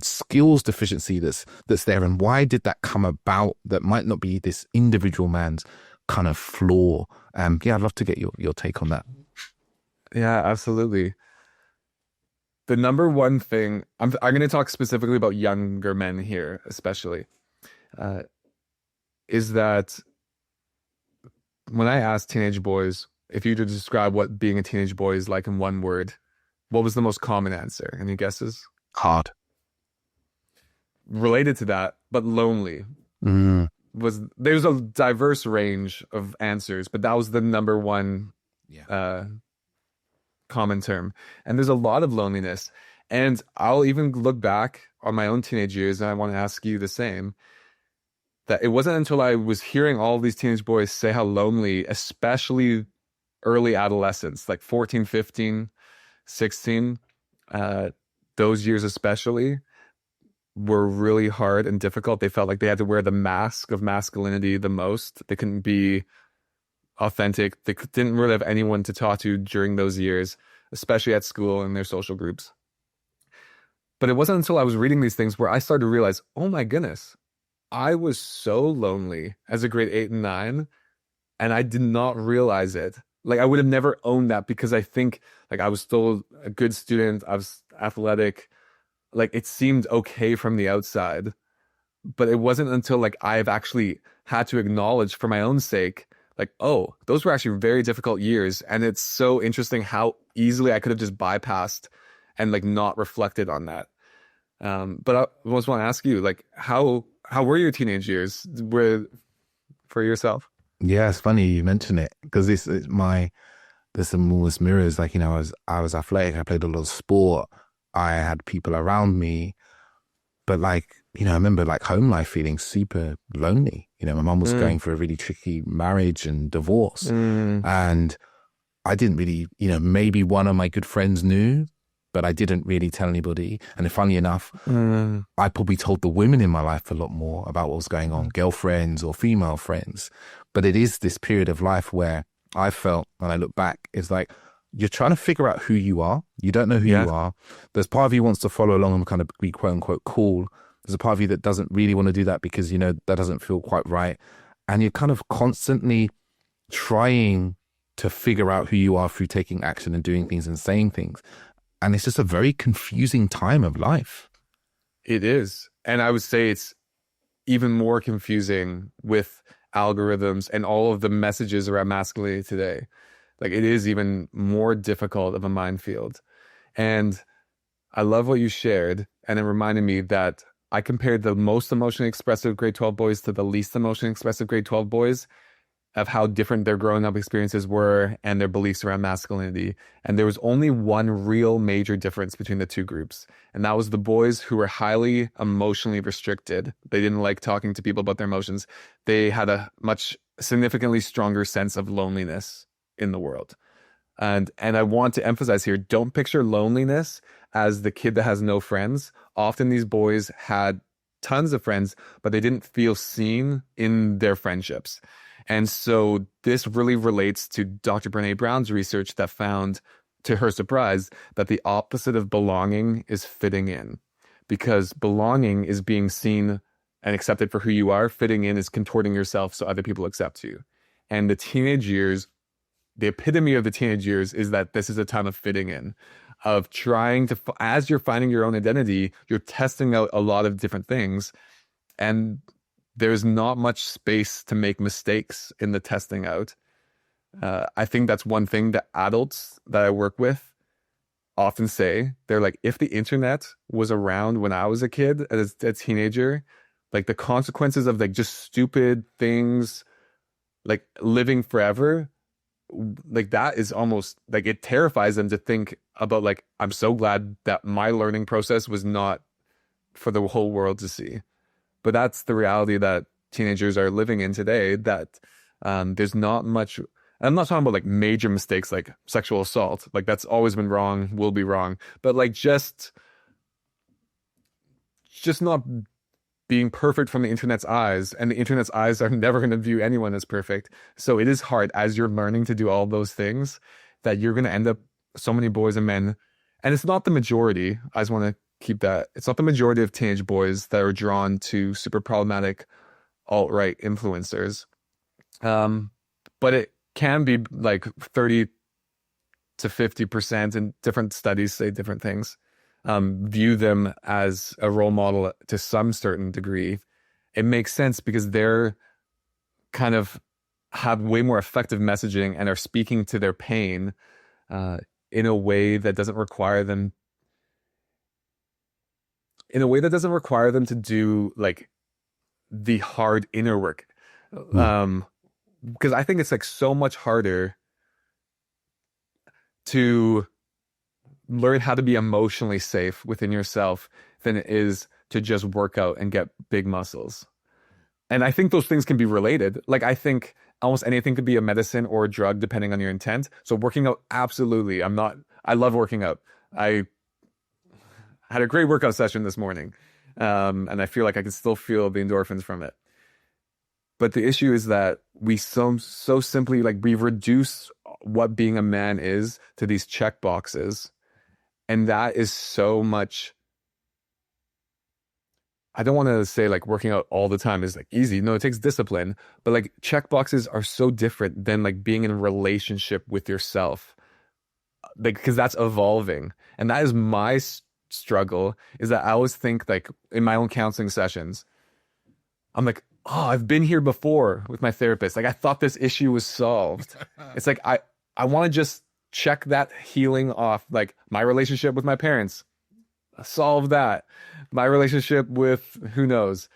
skills deficiency that's there, and why did that come about? That might not be this individual man's kind of flaw. I'd love to get your take on that. Yeah, absolutely. The number one thing, I'm going to talk specifically about younger men here, especially, is that when I ask teenage boys, if you were to describe what being a teenage boy is like in one word, what was the most common answer? Any guesses? Hard. Related to that, but lonely. There's a diverse range of answers, but that was the number one common term. And there's a lot of loneliness. And I'll even look back on my own teenage years, and I want to ask you the same, that it wasn't until I was hearing all these teenage boys say how lonely, especially early adolescence, like 14, 15, 16, those years especially, were really hard and difficult. They felt like they had to wear the mask of masculinity the most. They couldn't be authentic. They didn't really have anyone to talk to during those years, especially at school and their social groups. But it wasn't until I was reading these things where I started to realize, oh my goodness, I was so lonely as a grade 8 and 9, and I did not realize it. Like I would have never owned that because I think like I was still a good student. I was athletic. Like it seemed okay from the outside, but it wasn't until like I've actually had to acknowledge for my own sake, like, oh, those were actually very difficult years. And it's so interesting how easily I could have just bypassed and like not reflected on that. But I almost want to ask you, like, how were your teenage years for yourself? Yeah, it's funny you mention it because there's some almost mirrors. Like, you know, I was athletic. I played a lot of sport. I had people around me, but like, you know, I remember like home life feeling super lonely. You know, my mum was going for a really tricky marriage and divorce, and I didn't really, you know, maybe one of my good friends knew, but I didn't really tell anybody. And then funnily enough, I probably told the women in my life a lot more about what was going on, girlfriends or female friends. But it is this period of life where I felt, when I look back, it's like you're trying to figure out who you are. You don't know who you are. There's part of you wants to follow along and kind of be quote unquote cool. There's a part of you that doesn't really want to do that because, you know, that doesn't feel quite right. And you're kind of constantly trying to figure out who you are through taking action and doing things and saying things. And it's just a very confusing time of life. It is. And I would say it's even more confusing with algorithms and all of the messages around masculinity today. Like it is even more difficult of a minefield. And I love what you shared. And it reminded me that I compared the most emotionally expressive grade 12 boys to the least emotionally expressive grade 12 boys, of how different their growing up experiences were and their beliefs around masculinity. And there was only one real major difference between the two groups. And that was the boys who were highly emotionally restricted. They didn't like talking to people about their emotions. They had a much significantly stronger sense of loneliness in the world. And I want to emphasize here, don't picture loneliness as the kid that has no friends. Often these boys had tons of friends, but they didn't feel seen in their friendships. And so this really relates to Dr. Brene Brown's research that found, to her surprise, that the opposite of belonging is fitting in. Because belonging is being seen and accepted for who you are. Fitting in is contorting yourself so other people accept you. And the teenage years, the epitome of the teenage years is that this is a time of fitting in, of trying to, as you're finding your own identity, you're testing out a lot of different things. And there's not much space to make mistakes in the testing out. I think that's one thing that adults that I work with often say. They're like, if the internet was around when I was a kid, as a teenager, like the consequences of like just stupid things, like living forever, like that is almost like it terrifies them to think about. Like, I'm so glad that my learning process was not for the whole world to see. But that's the reality that teenagers are living in today, that there's not much. I'm not talking about like major mistakes like sexual assault. Like that's always been wrong, will be wrong. But like just not being perfect from the internet's eyes. And the internet's eyes are never going to view anyone as perfect. So it is hard as you're learning to do all those things that you're going to end up, so many boys and men. And it's not the majority. I just want to keep that. It's not the majority of teenage boys that are drawn to super problematic alt-right influencers. But it can be like 30 to 50%, and different studies say different things. View them as a role model to some certain degree. It makes sense because they're kind of have way more effective messaging and are speaking to their pain in a way that doesn't require them to do like the hard inner work. Because I think it's like so much harder to learn how to be emotionally safe within yourself than it is to just work out and get big muscles. And I think those things can be related. Like I think almost anything could be a medicine or a drug depending on your intent. So working out, absolutely. I love working out. I had a great workout session this morning. And I feel like I can still feel the endorphins from it. But the issue is that we so simply, like, we reduce what being a man is to these check boxes. And that is so much. I don't want to say like working out all the time is like easy. No, it takes discipline. But like check boxes are so different than like being in a relationship with yourself. Like, because that's evolving. And that is my struggle, is that I always think, like, in my own counseling sessions, I'm like, oh, I've been here before with my therapist. Like, I thought this issue was solved. It's like, I want to just check that healing off. Like, my relationship with my parents, solve that. My relationship with who knows.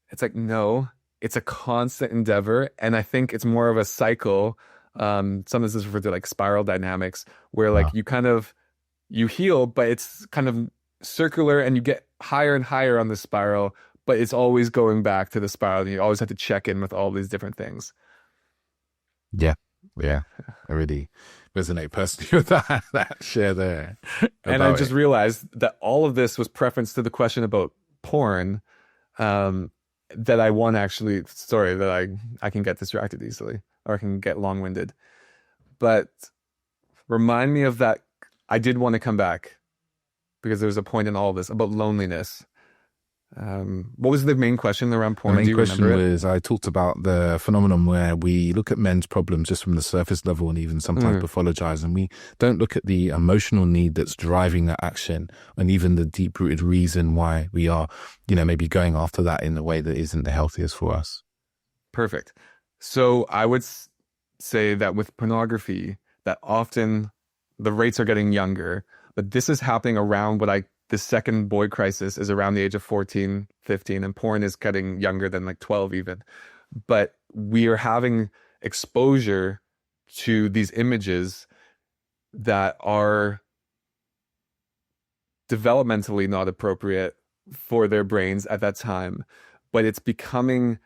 It's like, no, it's a constant endeavor. And I think it's more of a cycle. Sometimes this is referred to like spiral dynamics, where like you heal, but it's kind of circular and you get higher and higher on the spiral, but it's always going back to the spiral, and you always have to check in with all these different things. Yeah. I really resonate personally with that share there. And I just realized that all of this was preference to the question about porn, that I want actually, sorry, that I can get distracted easily, or I can get long-winded. But remind me of that. I did want to come back because there's a point in all of this about loneliness. What was the main question around porn? The main question was, I talked about the phenomenon where we look at men's problems just from the surface level and even sometimes pathologize, and we don't look at the emotional need that's driving that action, and even the deep-rooted reason why we are, maybe going after that in a way that isn't the healthiest for us. Perfect. So I would say that with pornography, that often the rates are getting younger, but this is happening around the second boy crisis is around the age of 14, 15, and porn is getting younger than like 12 even. But we are having exposure to these images that are developmentally not appropriate for their brains at that time. But it's becoming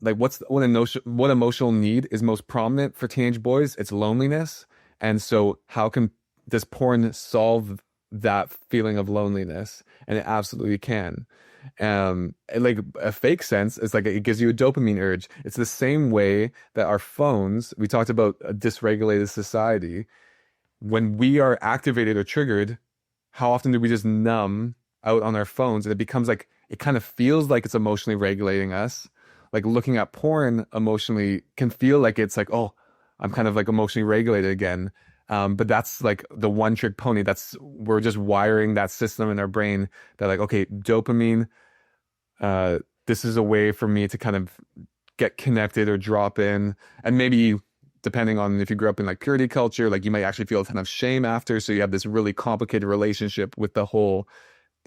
like, what emotional need is most prominent for teenage boys? It's loneliness. And so how does porn solve that feeling of loneliness? And it absolutely can. Like a fake sense, it's like it gives you a dopamine urge. It's the same way that our phones, we talked about a dysregulated society. When we are activated or triggered, how often do we just numb out on our phones? And it becomes like, it kind of feels like it's emotionally regulating us. Like looking at porn emotionally can feel like it's like, oh, I'm kind of like emotionally regulated again. But that's like the one trick pony. We're just wiring that system in our brain that like, okay, dopamine, this is a way for me to kind of get connected or drop in. And maybe depending on if you grew up in like purity culture, like you might actually feel a ton of shame after. So you have this really complicated relationship with the whole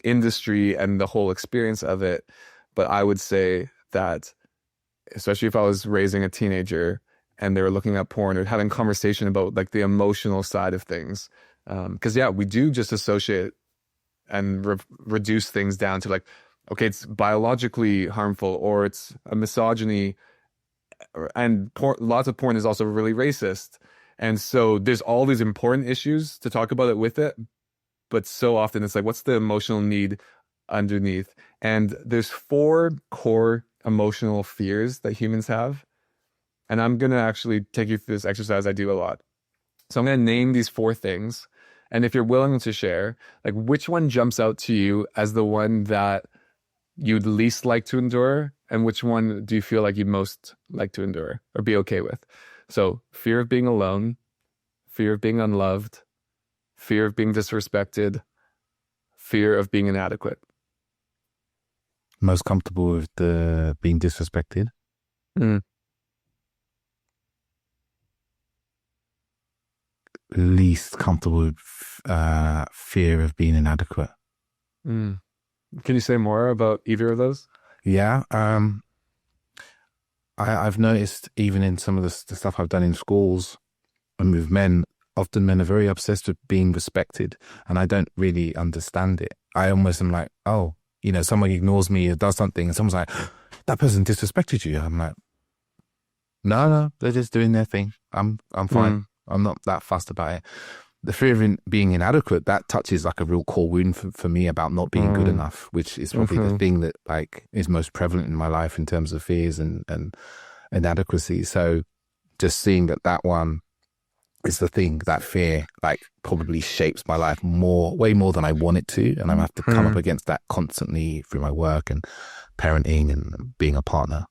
industry and the whole experience of it. But I would say that, especially if I was raising a teenager and they were looking at porn or having conversation about like the emotional side of things. Because we do just associate and reduce things down to like, okay, it's biologically harmful or it's a misogyny, and lots of porn is also really racist. And so there's all these important issues to talk about it with it. But so often it's like, what's the emotional need underneath? And there's 4 core emotional fears that humans have. And I'm going to actually take you through this exercise I do a lot. So I'm going to name these 4 things. And if you're willing to share, like, which one jumps out to you as the one that you'd least like to endure? And which one do you feel like you'd most like to endure or be okay with? So fear of being alone, fear of being unloved, fear of being disrespected, fear of being inadequate. Most comfortable with the being disrespected? Least comfortable with fear of being inadequate. Can you say more about either of those? Yeah. I've noticed even in some of the stuff I've done in schools and with men, often men are very obsessed with being respected, and I don't really understand it. I almost am like, oh, someone ignores me or does something and someone's like, that person disrespected you. I'm like, no, they're just doing their thing. I'm fine. I'm not that fussed about it. the fear of being inadequate, that touches like a real core wound for me about not being good enough, which is probably the thing that like is most prevalent in my life in terms of fears and inadequacy. So just seeing that one is the thing, that fear like probably shapes my life way more than I want it to. And I have to come up against that constantly through my work and parenting and being a partner.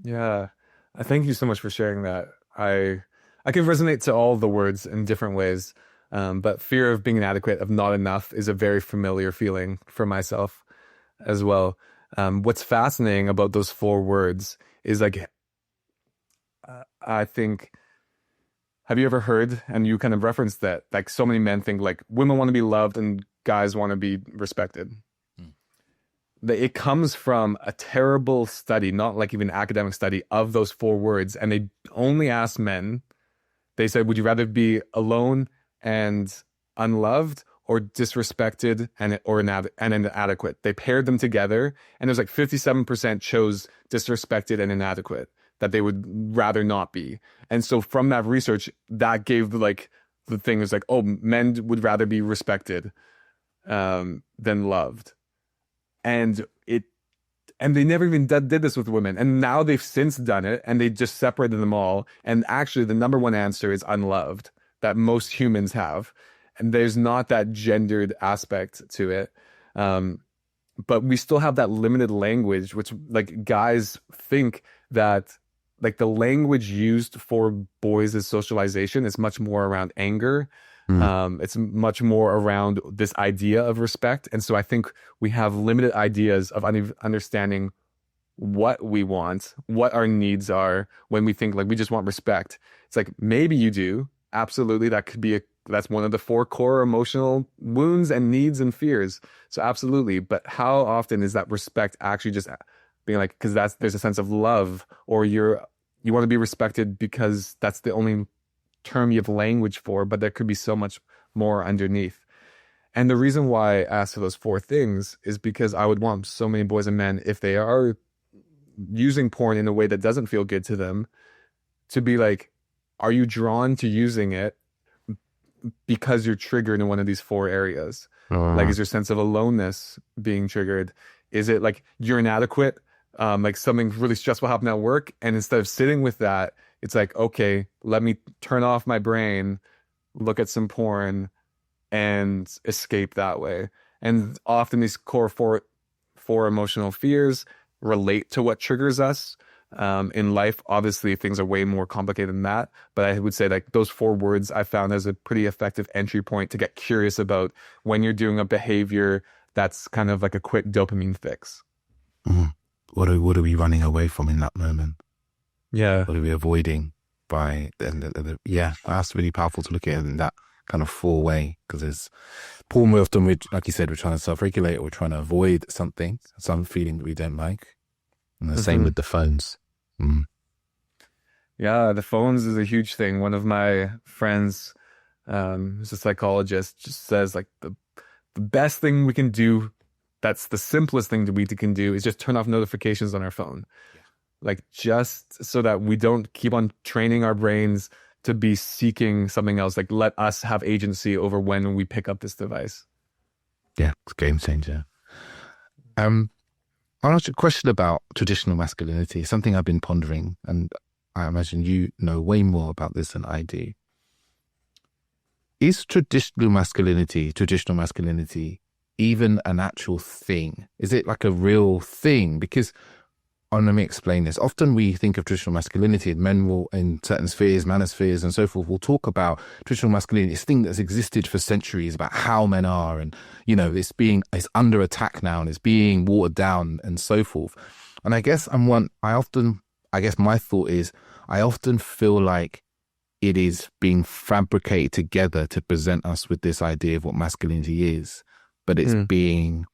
Yeah. I thank you so much for sharing that. I can resonate to all the words in different ways. But fear of being inadequate, of not enough, is a very familiar feeling for myself as well. What's fascinating about those 4 words is like, I think, have you ever heard, and you kind of referenced that, like so many men think like women want to be loved and guys want to be respected. It comes from a terrible study, not like even academic study, of those 4 words. And they only asked men. They said, would you rather be alone and unloved or disrespected and inadequate? They paired them together, and there's like 57% chose disrespected and inadequate, that they would rather not be. And so from that research, that gave like the thing is like, oh, men would rather be respected than loved. And they never even did this with women. And now they've since done it, and they just separated them all. And actually the number 1 answer is unloved, that most humans have. And there's not that gendered aspect to it. But we still have that limited language, which like guys think that like the language used for boys' socialization is much more around anger. It's much more around this idea of respect. And so I think we have limited ideas of understanding what we want, what our needs are, when we think like we just want respect. It's like, maybe you do. Absolutely. That could be that's one of the 4 core emotional wounds and needs and fears. So absolutely. But how often is that respect actually just being like, because there's a sense of love, or you want to be respected because that's the only term you have language for, but there could be so much more underneath. And the reason why I asked for those 4 things is because I would want so many boys and men, if they are using porn in a way that doesn't feel good to them, to be like, are you drawn to using it because you're triggered in one of these 4 areas? Like, is your sense of aloneness being triggered? Is it like you're inadequate? Like something really stressful happened at work, and instead of sitting with that, it's like, okay, let me turn off my brain, look at some porn, and escape that way. And often these core 4 emotional fears relate to what triggers us in life. Obviously, things are way more complicated than that. But I would say like those 4 words I found as a pretty effective entry point to get curious about when you're doing a behavior that's kind of like a quick dopamine fix. What are we running away from in that moment? Yeah. What are we avoiding by yeah, that's really powerful to look at it in that kind of 4 way, because there's porn, we often, like you said, we're trying to self-regulate, or we're trying to avoid something, some feeling that we don't like. And the same with the phones. Yeah, the phones is a huge thing. One of my friends, who's a psychologist, just says like the best thing we can do, that's the simplest thing that we can do, is just turn off notifications on our phone. Like, just so that we don't keep on training our brains to be seeking something else. Like, let us have agency over when we pick up this device. Yeah, it's a game changer. I'll ask you a question about traditional masculinity, something I've been pondering, and I imagine you know way more about this than I do. Is traditional masculinity even an actual thing? Is it like a real thing? Because, let me explain this. Often we think of traditional masculinity, and men will, in certain spheres, manospheres and so forth, will talk about traditional masculinity, this thing that's existed for centuries about how men are, and, you know, it's under attack now, and it's being watered down and so forth. And I guess my thought is, I often feel like it is being fabricated together to present us with this idea of what masculinity is, but it's being,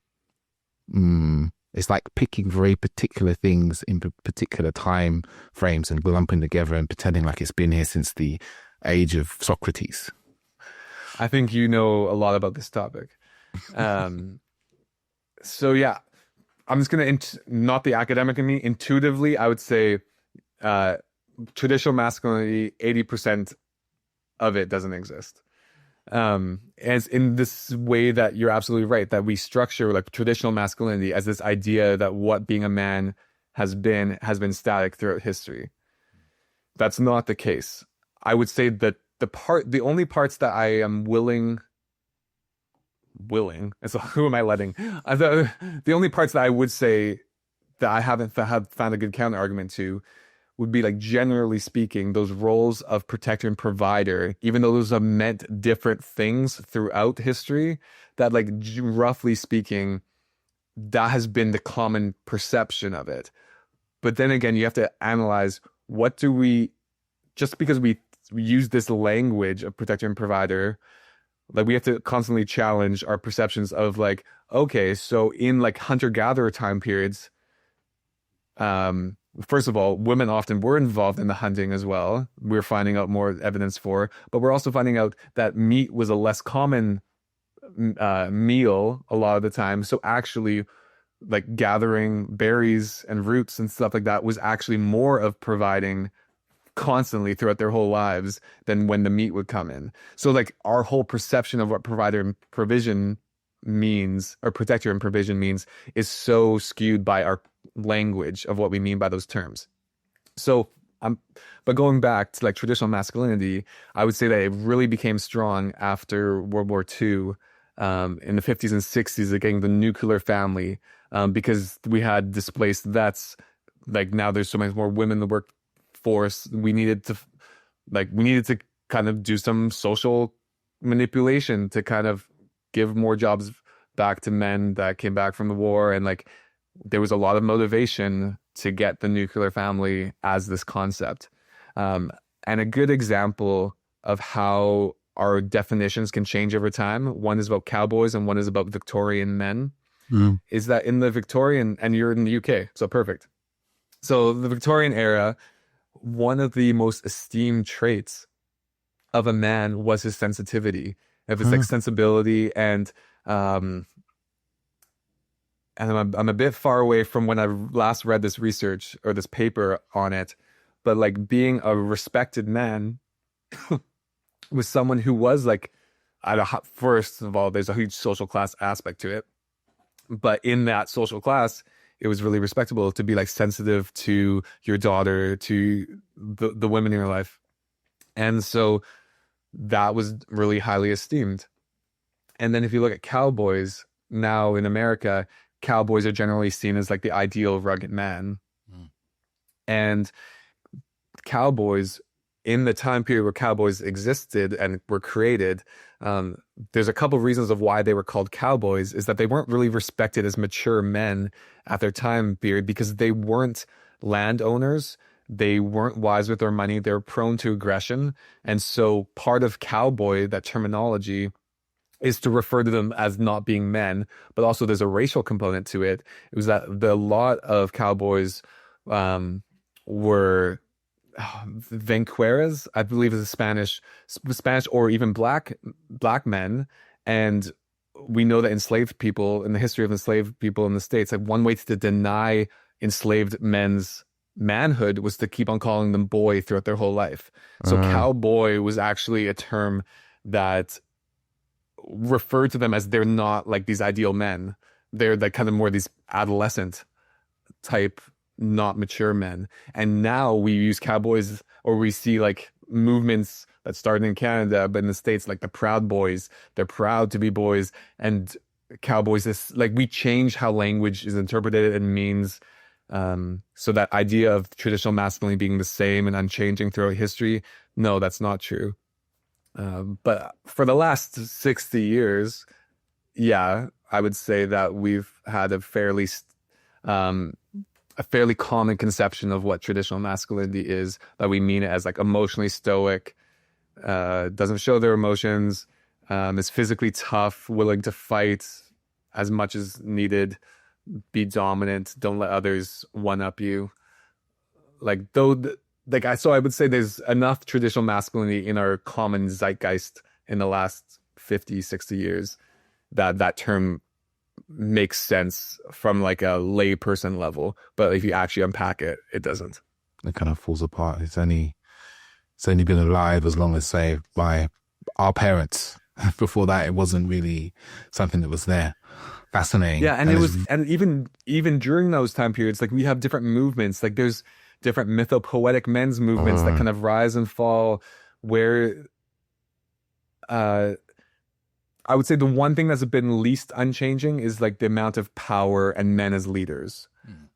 it's like picking very particular things in particular time frames and lumping together and pretending like it's been here since the age of Socrates. I think you know a lot about this topic. So yeah, I'm just going to, not the academic in me, intuitively, I would say traditional masculinity, 80% of it doesn't exist. As in this way that you're absolutely right, that we structure like traditional masculinity as this idea that what being a man has been static throughout history. That's not the case. I would say that the only parts that I am willing, so who am I letting? The only parts that I would say that I haven't found a good counter argument to would be like, generally speaking, those roles of protector and provider, even though those have meant different things throughout history, that like roughly speaking, that has been the common perception of it. But then again, you have to analyze, what do we, just because we use this language of protector and provider, like we have to constantly challenge our perceptions of like, okay, so in like hunter-gatherer time periods, first of all, women often were involved in the hunting as well. We're finding out more evidence for, but we're also finding out that meat was a less common meal a lot of the time. So actually, like gathering berries and roots and stuff like that was actually more of providing constantly throughout their whole lives than when the meat would come in. So like our whole perception of what provider and provision means, or protector and provision means, is so skewed by our language of what we mean by those terms. So but going back to like traditional masculinity, I would say that it really became strong after World War II, in the 50s and 60s, again, the nuclear family, because we had displaced vets. Like now there's so many more women in the workforce. We needed to kind of do some social manipulation to kind of give more jobs back to men that came back from the war. And like, there was a lot of motivation to get the nuclear family as this concept. And a good example of how our definitions can change over time, one is about cowboys and one is about Victorian men, is that in the Victorian, and you're in the UK, so perfect. So the Victorian era, one of the most esteemed traits of a man was his sensitivity, of his like sensibility, and I'm a bit far away from when I last read this research or this paper on it, but like being a respected man was someone who was like, first of all, there's a huge social class aspect to it, but in that social class, it was really respectable to be like sensitive to your daughter, to the women in your life. And so that was really highly esteemed. And then if you look at cowboys now in America, cowboys are generally seen as like the ideal rugged man. And cowboys, in the time period where cowboys existed and were created, there's a couple of reasons of why they were called cowboys, is that they weren't really respected as mature men at their time period because they weren't landowners. They weren't wise with their money. They were prone to aggression. And so part of cowboy, that terminology, is to refer to them as not being men, but also there's a racial component to it. It was that a lot of cowboys were Vanqueras, I believe, is a Spanish or even black men. And we know that enslaved people, in the history of enslaved people in the States, like one way to deny enslaved men's manhood was to keep on calling them boy throughout their whole life. So cowboy was actually a term that referred to them as they're not like these ideal men. They're like kind of more these adolescent type, not mature men. And now we use cowboys, or we see like movements that started in Canada, but in the States, like the Proud Boys, they're proud to be boys. And cowboys is like, we change how language is interpreted and means. So that idea of traditional masculinity being the same and unchanging throughout history, no, that's not true. But for the last 60 years, yeah, I would say that we've had a fairly common conception of what traditional masculinity is, that we mean it as like emotionally stoic, doesn't show their emotions, is physically tough, willing to fight as much as needed, be dominant, don't let others one-up you. So I would say there's enough traditional masculinity in our common zeitgeist in the last 50, 60 years that term makes sense from like a lay person level. But if you actually unpack it, it doesn't. It kind of falls apart. It's only been alive as long as, say, by our parents. Before that, it wasn't really something that was there. Fascinating. Yeah, and it was, and even during those time periods, like we have different movements. Like there's different mythopoetic men's movements that kind of rise and fall. Where, I would say the one thing that's been least unchanging is like the amount of power and men as leaders,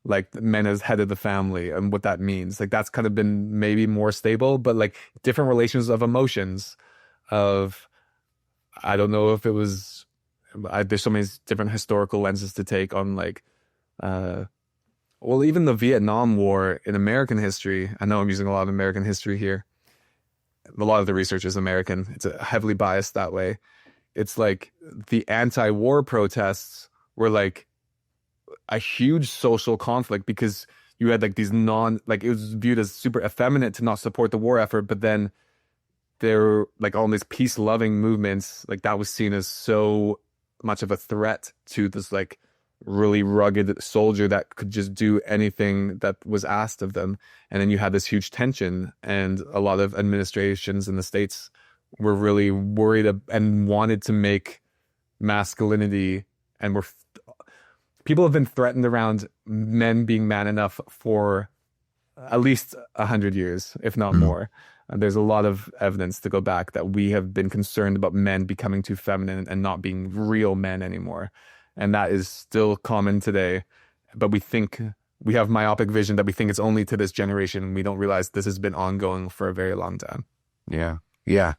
like men as head of the family and what that means. Like that's kind of been maybe more stable, but like different relations of emotions, of I don't know if it was. There's so many different historical lenses to take on, like, well, even the Vietnam War in American history. I know I'm using a lot of American history here. A lot of the research is American. It's heavily biased that way. It's like the anti-war protests were like a huge social conflict because you had like these like it was viewed as super effeminate to not support the war effort, but then there were like all these peace-loving movements, like that was seen as so much of a threat to this like really rugged soldier that could just do anything that was asked of them. And then you had this huge tension, and a lot of administrations in the States were really worried and wanted to make masculinity, and people have been threatened around men being man enough for at least 100 years, if not more. There's a lot of evidence to go back that we have been concerned about men becoming too feminine and not being real men anymore. And that is still common today. But we have myopic vision that we think it's only to this generation. And we don't realize this has been ongoing for a very long time. Yeah. Yeah.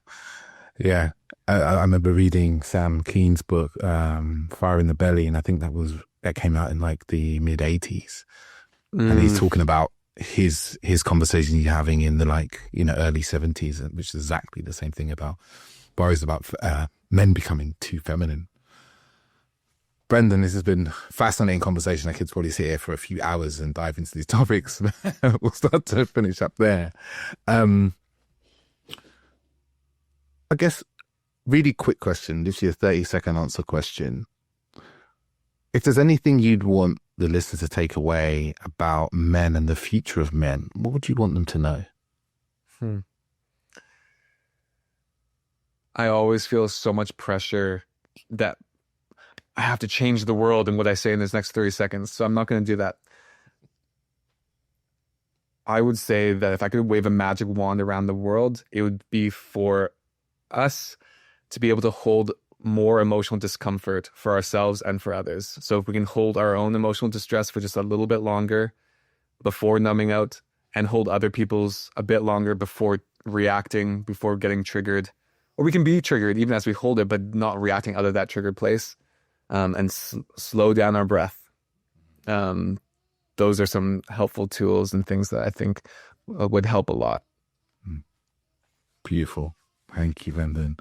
Yeah. I remember reading Sam Keen's book, Fire in the Belly. And I think that came out in like the mid 80s. And he's talking about his conversation he's having in the early 70s, which is exactly the same thing about worries about men becoming too feminine. Brendan, this has been a fascinating conversation. I could probably sit here for a few hours and dive into these topics. We'll start to finish up there. I guess really quick question, literally a 30-second answer question. If there's anything you'd want the listeners to take away about men and the future of men, what would you want them to know? I always feel so much pressure that I have to change the world in what I say in this next 30 seconds. So I'm not going to do that. I would say that if I could wave a magic wand around the world, it would be for us to be able to hold more emotional discomfort for ourselves and for others. So if we can hold our own emotional distress for just a little bit longer before numbing out, and hold other people's a bit longer before reacting, before getting triggered, or we can be triggered even as we hold it, but not reacting out of that triggered place, and slow down our breath. Those are some helpful tools and things that I think would help a lot. Beautiful. Thank you, Brendan.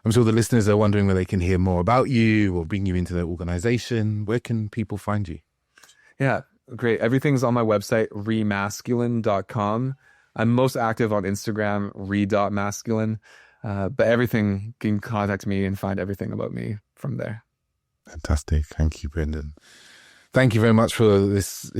I'm sure the listeners are wondering where they can hear more about you or bring you into their organization. Where can people find you? Yeah, great. Everything's on my website, remasculine.com. I'm most active on Instagram, re.masculine. But everything, you can contact me and find everything about me from there. Fantastic. Thank you, Brendan. Thank you very much for this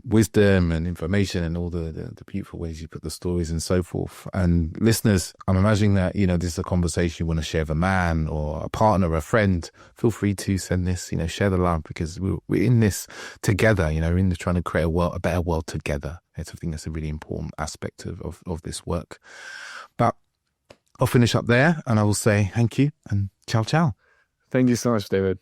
wisdom and information and all the beautiful ways you put the stories and so forth. And listeners, I'm imagining that, this is a conversation you want to share with a man or a partner or a friend. Feel free to send this, share the love, because we're in this together, we're in this trying to create a better world together. I think that's a really important aspect of this work. But I'll finish up there and I will say thank you and ciao, ciao. Thank you so much, David.